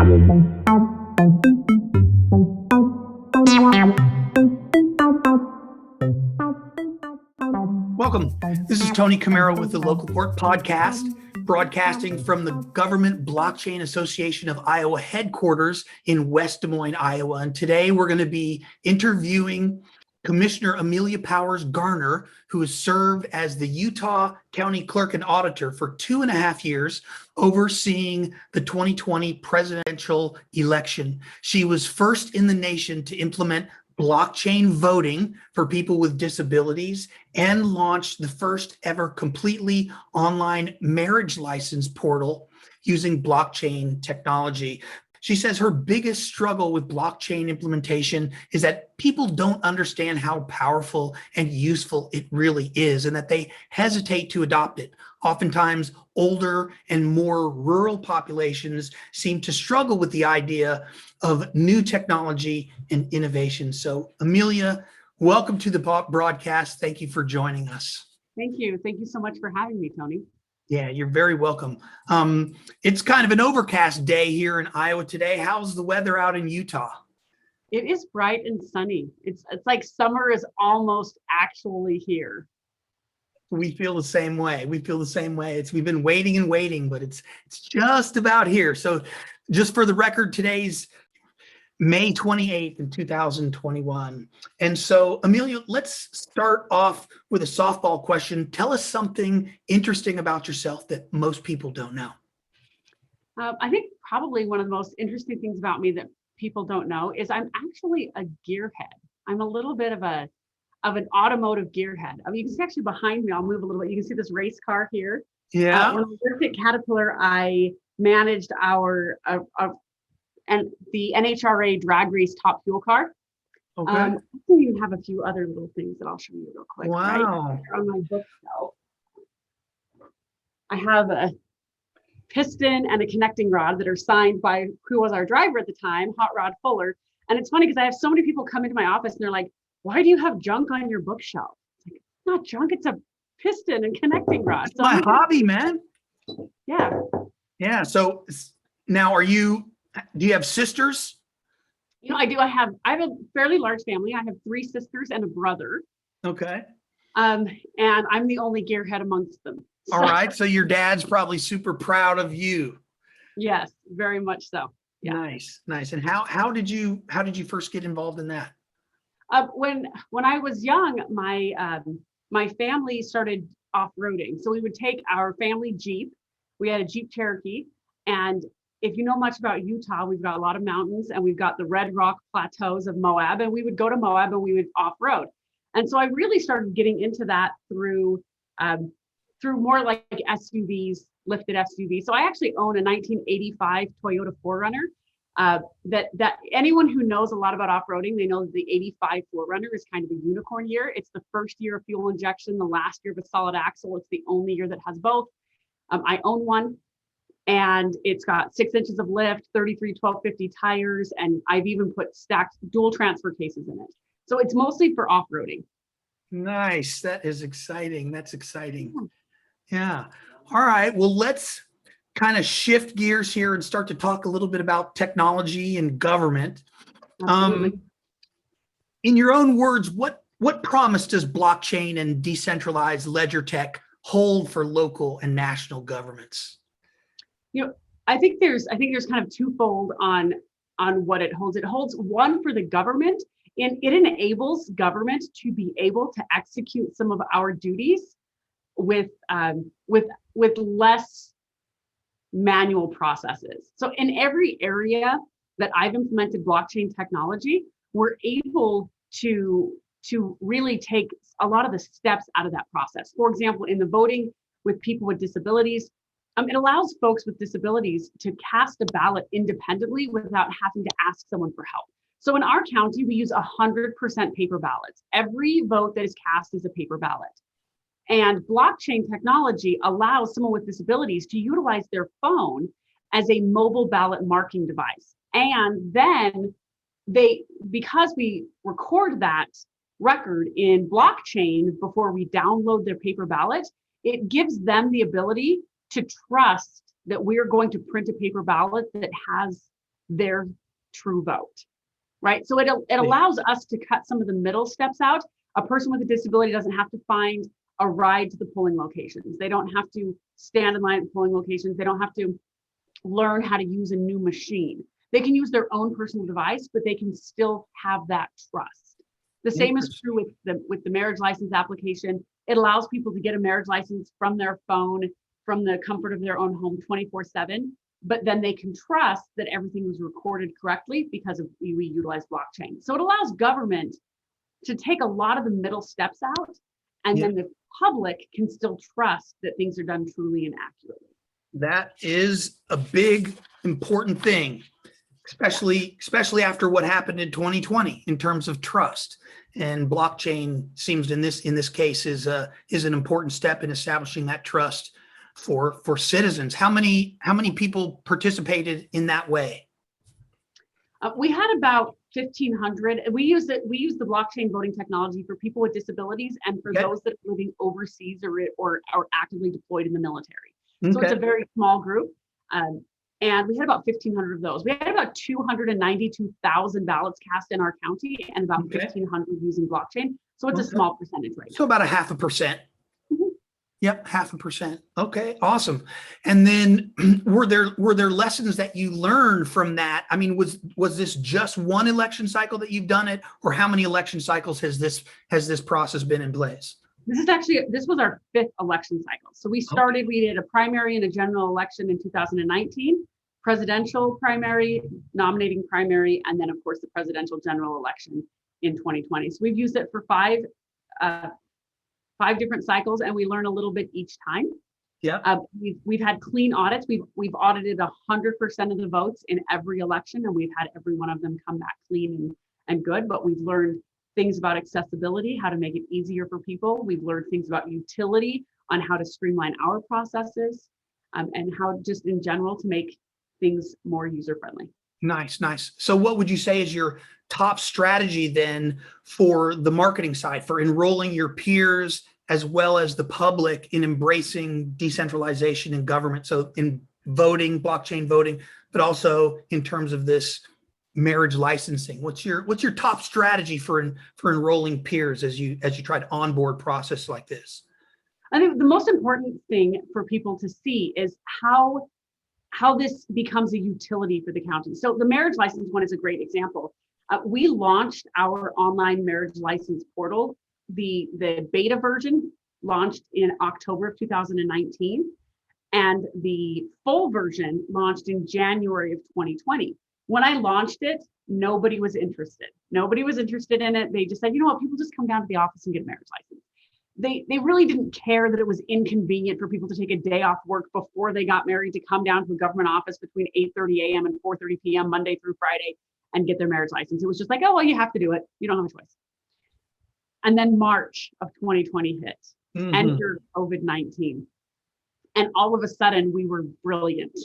Welcome. This is Tony Camero with the LocalPort podcast, broadcasting from the Government Blockchain Association of Iowa headquarters in West Des Moines, Iowa. And today we're going to be interviewing Commissioner Amelia Powers Gardner, who has served as the Utah County Clerk and Auditor for 2.5 years, overseeing the 2020 presidential election. She was first in the nation to implement blockchain voting for people with disabilities and launched the first ever completely online marriage license portal using blockchain technology. She says her biggest struggle with blockchain implementation is that people don't understand how powerful and useful it really is, and that they hesitate to adopt it. Oftentimes, older and more rural populations seem to struggle with the idea of new technology and innovation. So, Amelia, welcome to the broadcast. Thank you for joining us. Thank you. Thank you so much for having me, Tony. Yeah, you're very welcome. It's kind of an overcast day here in Iowa today. How's the weather out in Utah? It is bright and sunny. It's like summer is almost actually here. We feel the same way. We've been waiting and waiting, but it's just about here. So just for the record, today's May 28th in 2021. And so, Amelia, let's start off with a softball question. Tell us something interesting about yourself that most people don't know. I think probably one of the most interesting things about me that people don't know is I'm actually a gearhead. I'm a little bit of an automotive gearhead. I mean, you can see actually behind me, I'll move a little bit. You can see this race car here. Yeah. When I worked at Caterpillar, I managed and the NHRA drag race top fuel car. Okay. I even have a few other little things that I'll show you real quick. Wow. Right on my bookshelf. I have a piston and a connecting rod that are signed by who was our driver at the time, Hot Rod Fuller. And it's funny because I have so many people come into my office and they're like, why do you have junk on your bookshelf? It's like, it's not junk, it's a piston and connecting rod. It's my hobby, man. Yeah. Yeah. So now do you have sisters? You know, I do. I have a fairly large family. I have 3 sisters and a brother. Okay. And I'm the only gearhead amongst them. All right. So your dad's probably super proud of you. Yes, very much so. Yeah. Nice. And how did you first get involved in that? When I was young, my family started off-roading. So we would take our family Jeep. We had a Jeep Cherokee, and if you know much about Utah, we've got a lot of mountains and we've got the Red Rock plateaus of Moab, and we would go to Moab and we would off-road. And so I really started getting into that through more like SUVs, lifted SUVs. So I actually own a 1985 Toyota 4Runner. That anyone who knows a lot about off-roading, they know that the 85 4Runner is kind of a unicorn year. It's the first year of fuel injection, the last year of a solid axle. It's the only year that has both. I own one. And it's got 6 inches of lift, 33 1250 tires, and I've even put stacked dual transfer cases in it. So it's mostly for off-roading. Nice. That is exciting. That's exciting. Yeah. All right. Well, let's kind of shift gears here and start to talk a little bit about technology and government. Absolutely. In your own words, what promise does blockchain and decentralized ledger tech hold for local and national governments? You know, I think there's kind of twofold on what it holds. It holds one for the government, and it enables government to be able to execute some of our duties with less manual processes. So in every area that I've implemented blockchain technology, we're able to really take a lot of the steps out of that process. For example, in the voting with people with disabilities, it allows folks with disabilities to cast a ballot independently without having to ask someone for help. So in our county, we use 100% paper ballots. Every vote that is cast is a paper ballot. And blockchain technology allows someone with disabilities to utilize their phone as a mobile ballot marking device. And then because we record that record in blockchain before we download their paper ballot, it gives them the ability to trust that we're going to print a paper ballot that has their true vote, right? So it allows us to cut some of the middle steps out. A person with a disability doesn't have to find a ride to the polling locations. They don't have to stand in line at polling locations. They don't have to learn how to use a new machine. They can use their own personal device, but they can still have that trust. The same is true with the marriage license application. It allows people to get a marriage license from their phone, from the comfort of their own home 24/7, but then they can trust that everything was recorded correctly because we utilize blockchain. So it allows government to take a lot of the middle steps out, and then the public can still trust that things are done truly and accurately. That is a big, important thing, especially after what happened in 2020 in terms of trust. And blockchain seems in this case is an important step in establishing that trust for citizens. How many people participated in that way? We had about 1,500. We use the blockchain voting technology for people with disabilities and for those that are living overseas or are actively deployed in the military. So it's a very small group. And we had about 1,500 of those. We had about 292,000 ballots cast in our county and about 1,500 using blockchain. So it's a small percentage right now. So about 0.5%. Yep, 0.5%. Okay, awesome. And then were there lessons that you learned from that? I mean, was this just one election cycle that you've done it, or how many election cycles has this process been in place? This was our 5th election cycle. So we did a primary and a general election in 2019, presidential primary, nominating primary, and then of course the presidential general election in 2020. So we've used it for five different cycles, and we learn a little bit each time. Yeah. We've had clean audits. We've audited 100% of the votes in every election, and we've had every one of them come back clean and good. But we've learned things about accessibility, how to make it easier for people. We've learned things about utility, on how to streamline our processes, and how just in general to make things more user-friendly. Nice. So what would you say is your top strategy then for the marketing side, for enrolling your peers as well as the public in embracing decentralization in government? So in voting, blockchain voting, but also in terms of this marriage licensing, what's your top strategy for enrolling peers as you try to onboard process like this? I think the most important thing for people to see is how this becomes a utility for the county. So the marriage license one is a great example. We launched our online marriage license portal. The beta version launched in October of 2019, and the full version launched in January of 2020. When I launched it, nobody was interested. Nobody was interested in it. They just said, you know what, people just come down to the office and get a marriage license. They really didn't care that it was inconvenient for people to take a day off work before they got married to come down to a government office between 8:30 a.m. and 4:30 p.m. Monday through Friday and get their marriage license. It was just like, oh, well, you have to do it. You don't have a choice. And then March of 2020 hit, enter COVID-19. And all of a sudden we were brilliant.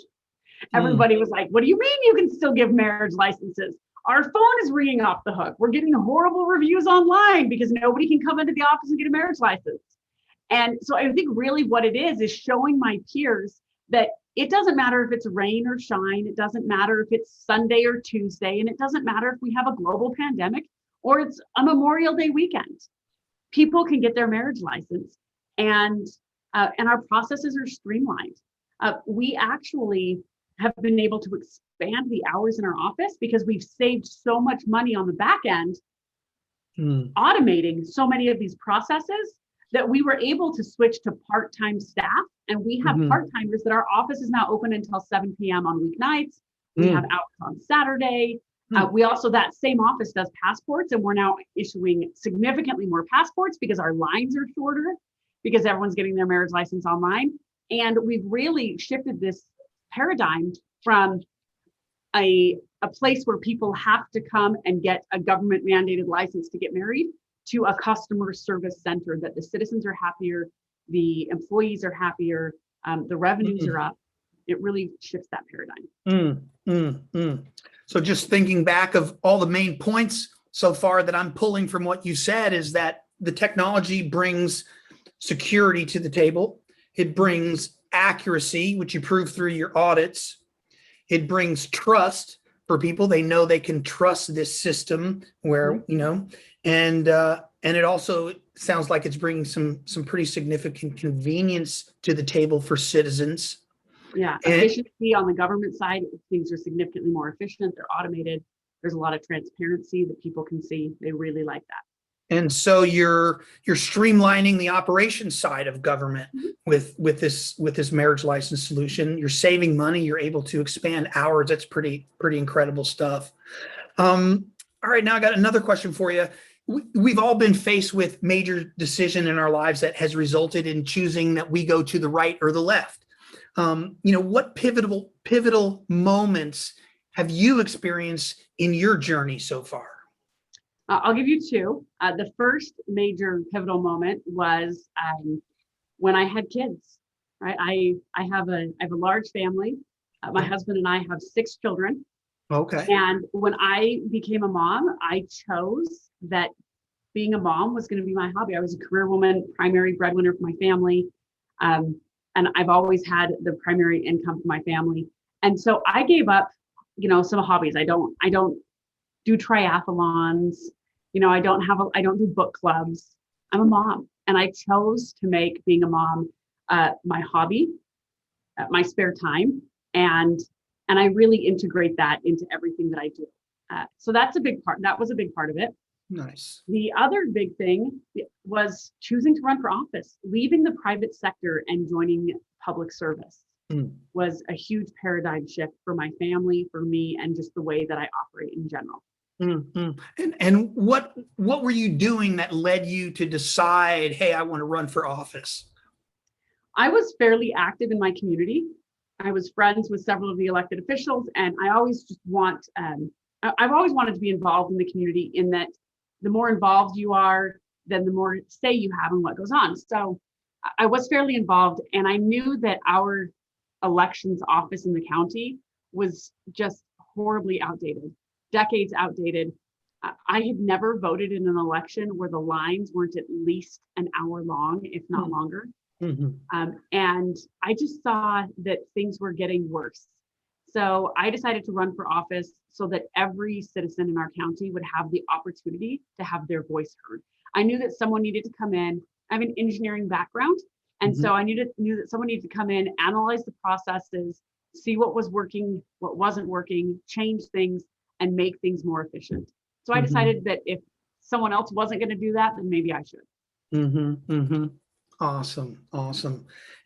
Everybody was like, what do you mean you can still give marriage licenses? Our phone is ringing off the hook. We're getting horrible reviews online because nobody can come into the office and get a marriage license. And so I think really what it is showing my peers that it doesn't matter if it's rain or shine. It doesn't matter if it's Sunday or Tuesday. And it doesn't matter if we have a global pandemic or it's a Memorial Day weekend. People can get their marriage license, and our processes are streamlined. We actually have been able to expand the hours in our office because we've saved so much money on the back end, automating so many of these processes, that we were able to switch to part-time staff. And we have part-timers that our office is now open until 7 p.m. on weeknights. We have hours on Saturday. We also, that same office does passports, and we're now issuing significantly more passports because our lines are shorter, because everyone's getting their marriage license online. And we've really shifted this paradigm from a place where people have to come and get a government mandated license to get married to a customer service center, that the citizens are happier, the employees are happier, the revenues are up. It really shifts that paradigm. So just thinking back of all the main points so far that I'm pulling from what you said is that the technology brings security to the table. It brings accuracy, which you prove through your audits. It brings trust, for people. They know they can trust this system where, and it also sounds like it's bringing some pretty significant convenience to the table for citizens. Yeah, efficiency on the government side, things are significantly more efficient. They're automated. There's a lot of transparency that people can see. They really like that. And so you're streamlining the operations side of government with this marriage license solution. You're saving money. You're able to expand hours. That's pretty incredible stuff. All right, now I got another question for you. We've all been faced with major decision in our lives that has resulted in choosing that we go to the right or the left. What pivotal moments have you experienced in your journey so far? I'll give you two. The first major pivotal moment was when I had kids. Right, I have a large family. My husband and I have 6 children. Okay. And when I became a mom, I chose that being a mom was going to be my hobby. I was a career woman, primary breadwinner for my family. And I've always had the primary income for my family. And so I gave up, some hobbies. I don't do triathlons. I don't do book clubs. I'm a mom, and I chose to make being a mom my hobby, my spare time, and I really integrate that into everything that I do. So that's a big part. That was a big part of it. Nice. The other big thing was choosing to run for office. Leaving the private sector and joining public service was a huge paradigm shift for my family, for me, and just the way that I operate in general. And what were you doing that led you to decide, hey, I want to run for office? I was fairly active in my community. I was friends with several of the elected officials, and I always just I've always wanted to be involved in the community, in that the more involved you are, then the more say you have in what goes on. So I was fairly involved, and I knew that our elections office in the county was just horribly outdated, decades outdated. I had never voted in an election where the lines weren't at least an hour long, if not longer. And I just saw that things were getting worse. So I decided to run for office so that every citizen in our county would have the opportunity to have their voice heard. I knew that someone needed to come in. I have an engineering background. And so I knew that someone needed to come in, analyze the processes, see what was working, what wasn't working, change things, and make things more efficient. So I decided that if someone else wasn't going to do that, then maybe I should. Awesome.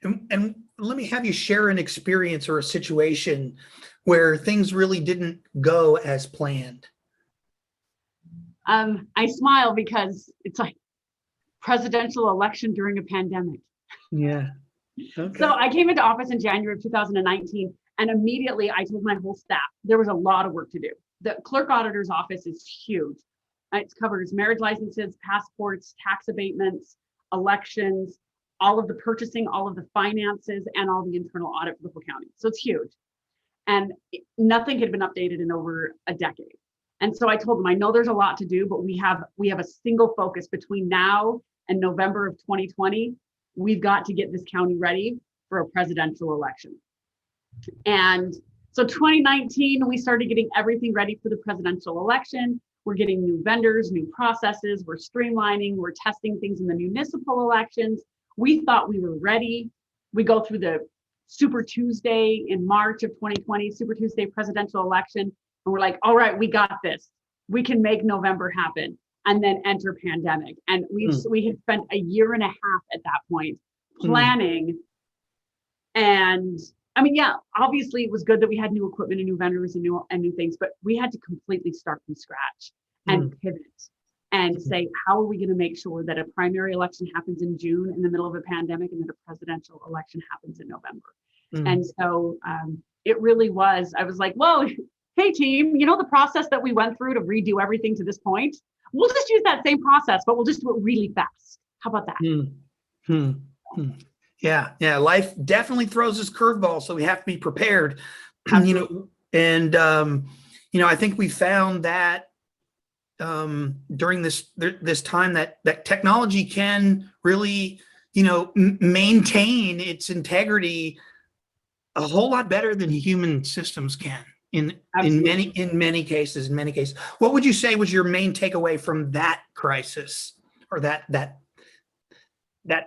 And let me have you share an experience or a situation where things really didn't go as planned. I smile because it's like presidential election during a pandemic. Yeah. Okay. So I came into office in January of 2019, and immediately I told my whole staff there was a lot of work to do. The clerk auditor's office is huge. It covers marriage licenses, passports, tax abatements, elections, all of the purchasing, all of the finances, and all the internal audit for the whole county. So it's huge. And nothing had been updated in over a decade. And so I told them, I know there's a lot to do, but we have a single focus between now and November of 2020. We've got to get this county ready for a presidential election. And so 2019, we started getting everything ready for the presidential election. We're getting new vendors, new processes. We're streamlining. We're testing things in the municipal elections. We thought we were ready. We go through the Super Tuesday in March of 2020, Super Tuesday presidential election. And we're like, all right, we got this. We can make November happen. And then enter pandemic. And we had spent a year and a half at that point planning. And I mean, yeah, obviously it was good that we had new equipment and new vendors and new things, but we had to completely start from scratch and pivot and say, how are we going to make sure that a primary election happens in June in the middle of a pandemic, and that a presidential election happens in November? And so it really was, I was like, whoa, hey team, the process that we went through to redo everything to this point, we'll just use that same process, but we'll just do it really fast. How about that? Yeah. Life definitely throws us curveballs, so we have to be prepared. And I think we found that during this time that technology can really, maintain its integrity a whole lot better than human systems can. in Absolutely. many cases. What would you say was your main takeaway from that crisis, or that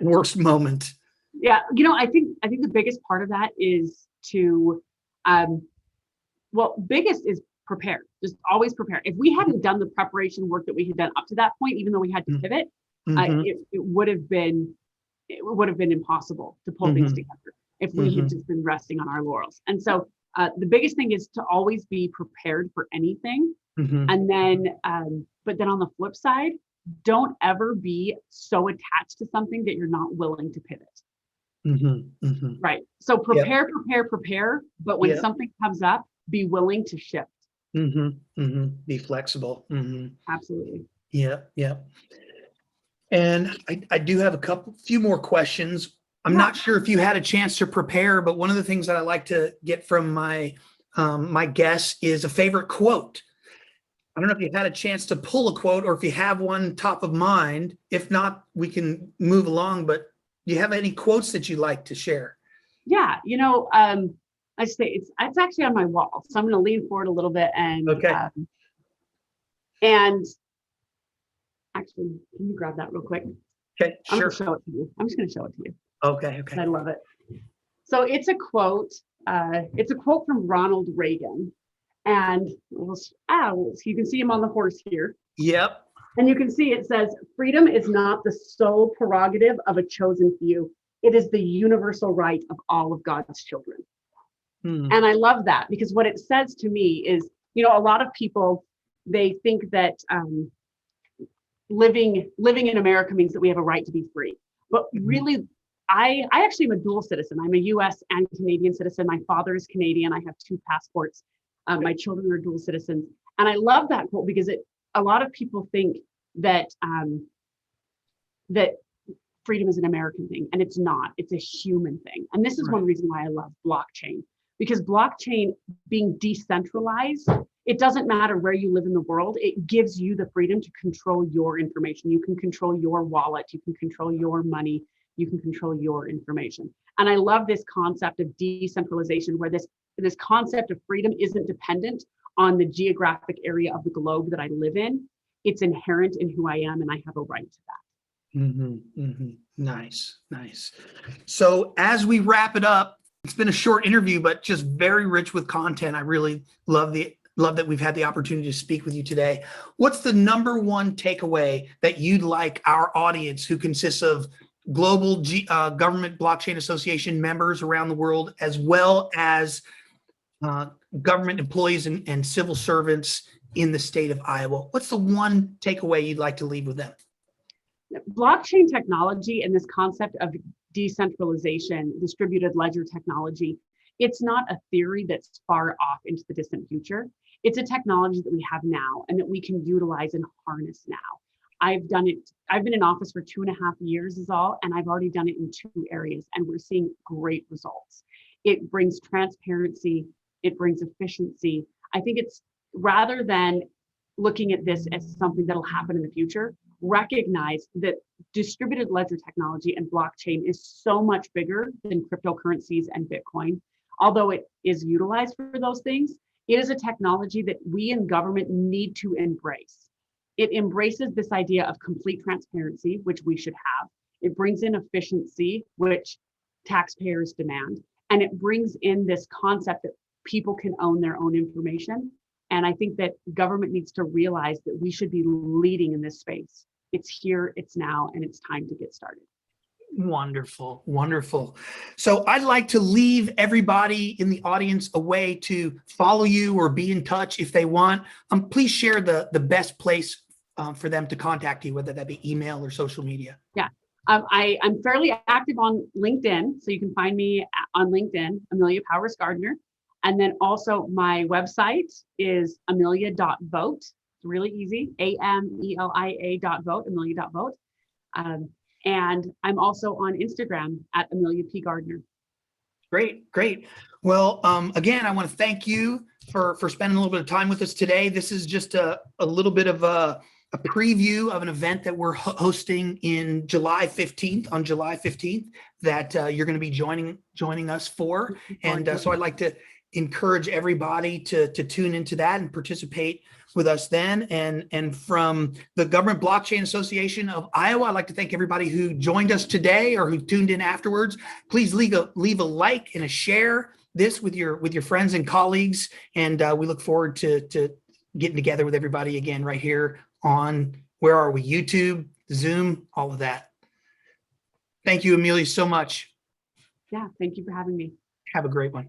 worst moment? Yeah, I think the biggest part of that is to, um, well, biggest is prepare. Just always prepare. If we hadn't done the preparation work that we had done up to that point, even though we had to pivot, Mm-hmm. it would have been impossible to pull things Mm-hmm. together if we Mm-hmm. had just been resting on our laurels. And so the biggest thing is to always be prepared for anything. Mm-hmm. And then, but then on the flip side, don't ever be so attached to something that you're not willing to pivot. Mm-hmm. Mm-hmm. Right. So Yep. prepare. But when Yep. something comes up, be willing to shift. Mm-hmm. Mm-hmm. Be flexible. Mm-hmm. Absolutely. Yep. Yep. And I do have few more questions. I'm Yeah. not sure if you had a chance to prepare, but one of the things that I like to get from my guests is a favorite quote. I don't know if you had a chance to pull a quote or if you have one top of mind. If not, we can move along. But do you have any quotes that you'd like to share? Yeah. I say it's actually on my wall. So I'm going to lean forward a little bit Okay. And actually, can you grab that real quick? Okay. I'm Sure. going to show it to you. I'm just going to show it to you. Okay. Okay. I love it. So it's a quote. It's a quote from Ronald Reagan. And you can see him on the horse here. Yep. And you can see it says, freedom is not the sole prerogative of a chosen few. It is the universal right of all of God's children. Hmm. And I love that because what it says to me is, a lot of people, they think that living in America means that we have a right to be free. But really, I actually am a dual citizen. I'm a US and Canadian citizen. My father is Canadian. I have 2 passports. My children are dual citizens. And I love that quote because a lot of people think that that freedom is an American thing, and it's not. It's a human thing. And this is one reason why I love blockchain, because blockchain being decentralized, it doesn't matter where you live in the world. It gives you the freedom to control your information. You can control your wallet. You can control your money. You can control your information. And I love this concept of decentralization, where this concept of freedom isn't dependent on the geographic area of the globe that I live in. It's inherent in who I am, and I have a right to that. Mm-hmm. Mm-hmm. Nice. So as we wrap it up, it's been a short interview, but just very rich with content. I really love that we've had the opportunity to speak with you today. What's the number one takeaway that you'd like our audience, who consists of global government blockchain association members around the world, as well as government employees and civil servants in the state of Iowa? What's the one takeaway you'd like to leave with them? Blockchain technology and this concept of decentralization, distributed ledger technology, it's not a theory that's far off into the distant future. It's a technology that we have now and that we can utilize and harness now. I've done it. I've been in office for 2.5 years is all, and I've already done it in 2 areas, and we're seeing great results. It brings transparency. It brings efficiency. I think it's, rather than looking at this as something that'll happen in the future, recognize that distributed ledger technology and blockchain is so much bigger than cryptocurrencies and Bitcoin. Although it is utilized for those things, it is a technology that we in government need to embrace. It embraces this idea of complete transparency, which we should have. It brings in efficiency, which taxpayers demand. And it brings in this concept that people can own their own information. And I think that government needs to realize that we should be leading in this space. It's here, it's now, and it's time to get started. Wonderful. So I'd like to leave everybody in the audience a way to follow you or be in touch if they want. Please share the best place for them to contact you, whether that be email or social media. Yeah. I'm fairly active on LinkedIn, so you can find me on LinkedIn, Amelia Powers Gardner. And then also my website is amelia.vote. It's really easy, AMELIA.vote, amelia.vote. And I'm also on Instagram at Amelia P. Gardner. Great. Well, again, I want to thank you for spending a little bit of time with us today. This is just a little bit of a preview of an event that we're hosting on July 15th, that you're going to be joining us for. And so I'd like to encourage everybody to tune into that and participate with us then. And from the Government Blockchain Association of Iowa, I'd like to thank everybody who joined us today or who tuned in afterwards. Please leave a like and a share this with your friends and colleagues. And we look forward to getting together with everybody again right here on, where are we? YouTube, Zoom, all of that. Thank you, Amelia, so much. Yeah, thank you for having me. Have a great one.